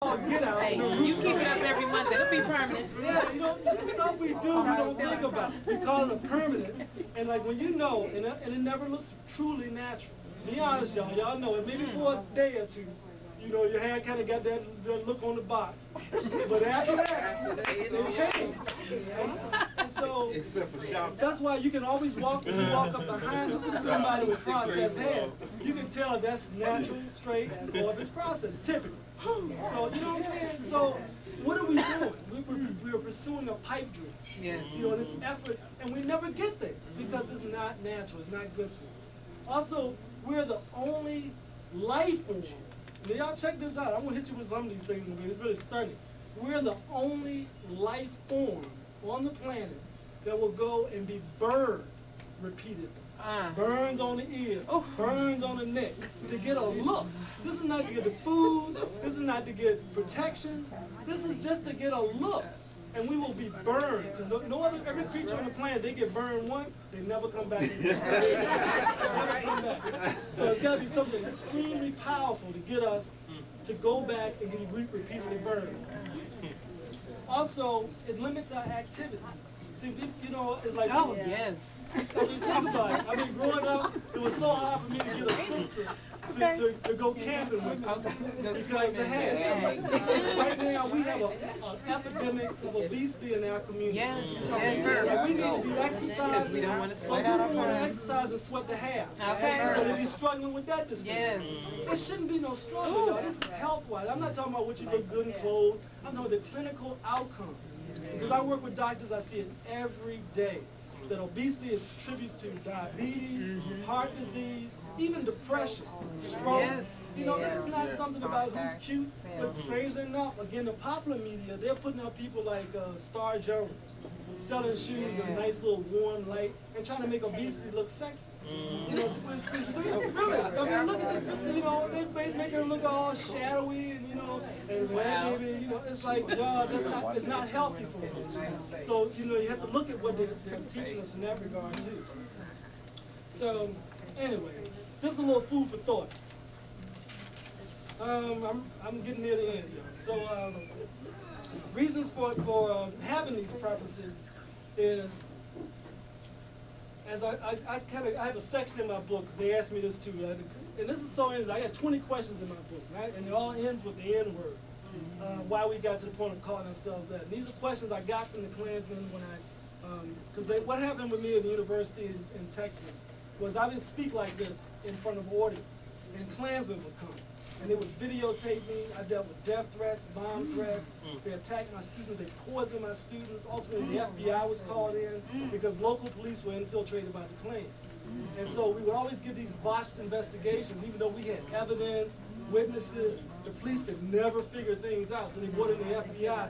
Get out. Hey, you keep it up every month, it'll be permanent. Yeah, the stuff we do, we don't think about. We call it permanent. And like when you know, and it never looks truly natural. Be honest, y'all know it. Maybe for a day or two, your hair kind of got that look on the box. But after that, it changed. And so that's why you can always walk, when you walk up behind somebody with processed hair, you can tell if that's natural, straight, or if it's processed, typically. So, you know what I'm saying? So, what are we doing? We're pursuing a pipe dream. Yeah. This effort, and we never get there because it's not natural, it's not good for us. Also, we're the only life form. Now, y'all check this out. I'm going to hit you with some of these things, it's really stunning. We're the only life form on the planet that will go and be burned repeatedly. Burns on the ear, burns on the neck, to get a look. This is not to get the food, this is not to get protection, this is just to get a look. And we will be burned, because every creature on the planet, they get burned once, they never come back again. Never come back. So it's got to be something extremely powerful to get us to go back and be repeatedly burned. Also, it limits our activities. See, it's like... Oh, yes. I mean, think about it. I mean, growing up, it was so hard for me to get a sister to go camping with me because the hair. Right now, we have an epidemic of obesity in our community. Yes. Like, we need to be exercising. We don't want to But sweat we out don't our want to hair. exercise and sweat the hair. Okay. So they be struggling with that decision. Yes. There shouldn't be no struggle, y'all. This is health-wise. I'm not talking about what you look good in clothes. I'm talking about the clinical outcomes. Because I work with doctors, I see it every day. That obesity contributes to diabetes, heart disease, even depression, stroke. Yes. This is not something about who's cute, but strangely enough, again, the popular media, they're putting up people like Star Jones, selling shoes in a nice little warm light, and trying to make obesity look sexy. Really, I mean, look at this, they make her look all shadowy and wet, maybe, it's like, it's not healthy for us. So, you have to look at what they're teaching us in that regard, too. So, anyway, just a little food for thought. I'm getting near the end, y'all. So, reasons for having these preferences is, as I have a section in my books. They asked me this too, and this is so interesting. I got 20 questions in my book, right? And it all ends with the N word. Why we got to the point of calling ourselves that. And these are questions I got from the Klansmen when because what happened with me at the university in Texas was I would speak like this in front of an audience, and Klansmen would come. And they would videotape me. I dealt with death threats, bomb threats. They attacked my students. They poisoned my students. Ultimately, the FBI was called in because local police were infiltrated by the Klan. And so we would always get these botched investigations, even though we had evidence, witnesses. The police could never figure things out. So they brought in the FBI.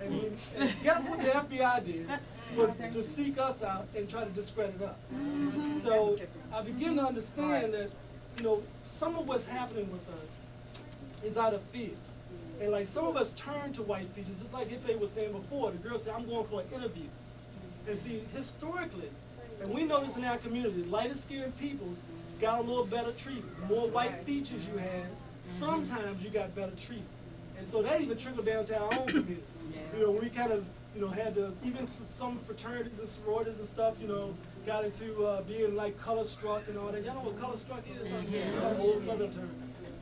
And guess what the FBI did? Was to seek us out and try to discredit us. So I begin to understand that some of what's happening with us is out of fear. And like some of us turn to white features, just like Ife was saying before, the girl said, I'm going for an interview. And see, historically, and we know this in our community, lighter skinned peoples got a little better treatment. The more white features you had, sometimes you got better treatment. And so that even trickled down to our own community. We kind of, had to, even some fraternities and sororities and stuff, got into being like color struck and all that. Y'all know what color struck is? It's some old Southern term.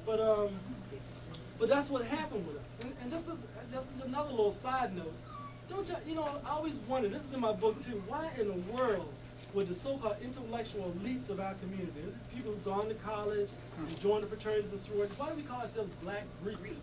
But that's what happened with us. And just as another little side note, don't I always wonder, this is in my book too, why in the world would the so-called intellectual elites of our community, this is people who've gone to college, and joined the fraternities and sororities, why do we call ourselves black Greeks?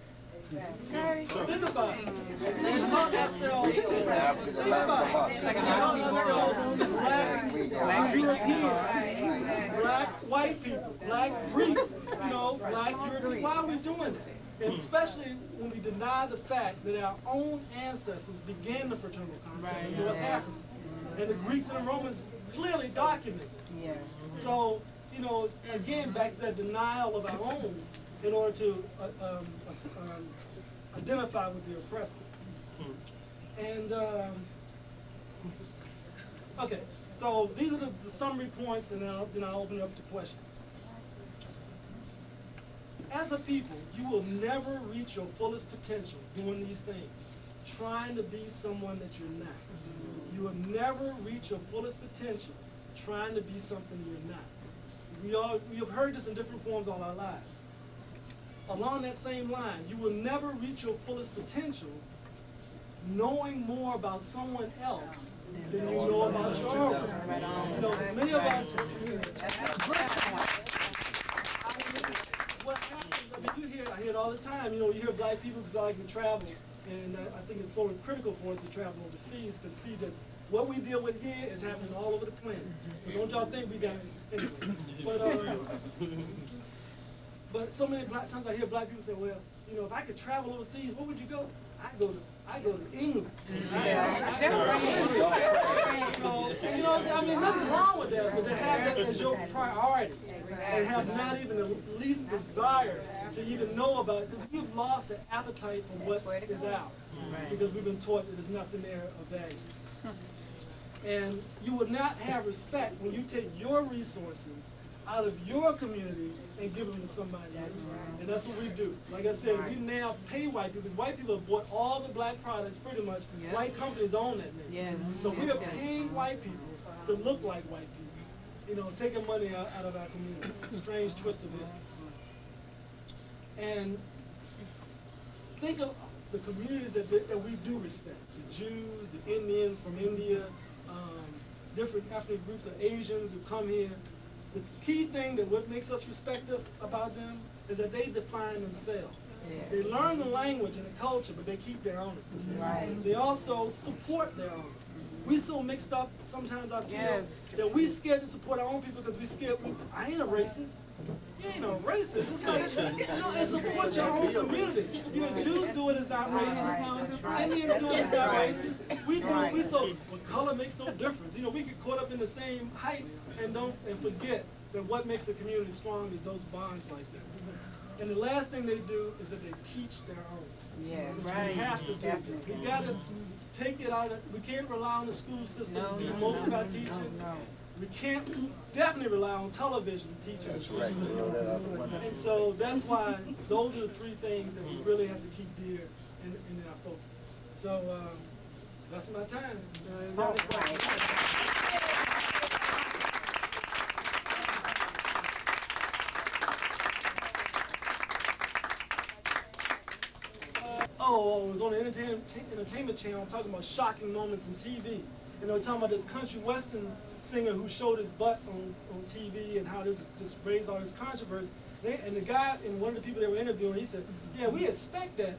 Think about it. We call ourselves, think about it. We call ourselves black Europeans, black white people, black Greeks, black Europeans. Why are we doing that? And especially when we deny the fact that our own ancestors began the fraternal concept in North Africa. And the Greeks and the Romans clearly documented it. So, again, back to that denial of our own in order to identify with the oppressor. And, okay, so these are the summary points, and then I'll open it up to questions. as a people, you will never reach your fullest potential doing these things, trying to be someone that you're not. You will never reach your fullest potential trying to be something you're not. We have heard this in different forms all our lives. Along that same line, you will never reach your fullest potential knowing more about someone else than you know about your own. You know, many of us. What happens? I mean, I hear it all the time. You know, you hear black people because I like to travel, and I think it's so critical for us to travel overseas because see that what we deal with here is happening all over the planet. So don't y'all think we got anyway. But so many times I hear black people say, well, you know, if I could travel overseas, where would you go? I go to England. You know, I mean, nothing wrong with that, but to have that as your priority and have not even the least desire to even know about it, because we've lost the appetite for what is ours, because we've been taught that there's nothing there of value. And you would not have respect when you take your resources out of your community and give them to somebody else. And that's what we do. Like I said, we now pay white people, because white people have bought all the black products pretty much. White companies own that name. So we are paying white people to look like white people. You know, taking money out of our community. Strange twist of history. And think of the communities that we do respect. The Jews, the Indians from India, different ethnic groups of Asians who come here. The key thing that what makes us respect us about them is that they define themselves. They learn the language and the culture, but they keep their own. They also support their own. We so mixed up sometimes I feel that we scared to support our own people because we scared. I ain't a racist. You ain't no racist. It's like, you know, and support your own community. You know, Jews do it, it's not racist. Indians do it, it's not racist. We do it, well, color makes no difference. You know, we get caught up in the same hype and forget that what makes a community strong is those bonds like that. And the last thing they do is that they teach their own. We have to do it. We got to take it out. We can't rely on the school system to do most of our teaching. We can't definitely rely on television to teach us. And so that's why those are the three things that we really have to keep dear in our focus. So that's my time. It was on the entertainment channel talking about shocking moments in TV. And they were talking about this country western singer who showed his butt on TV and how this just raised all this controversy. And the guy, and one of the people they were interviewing, he said, yeah, we expect that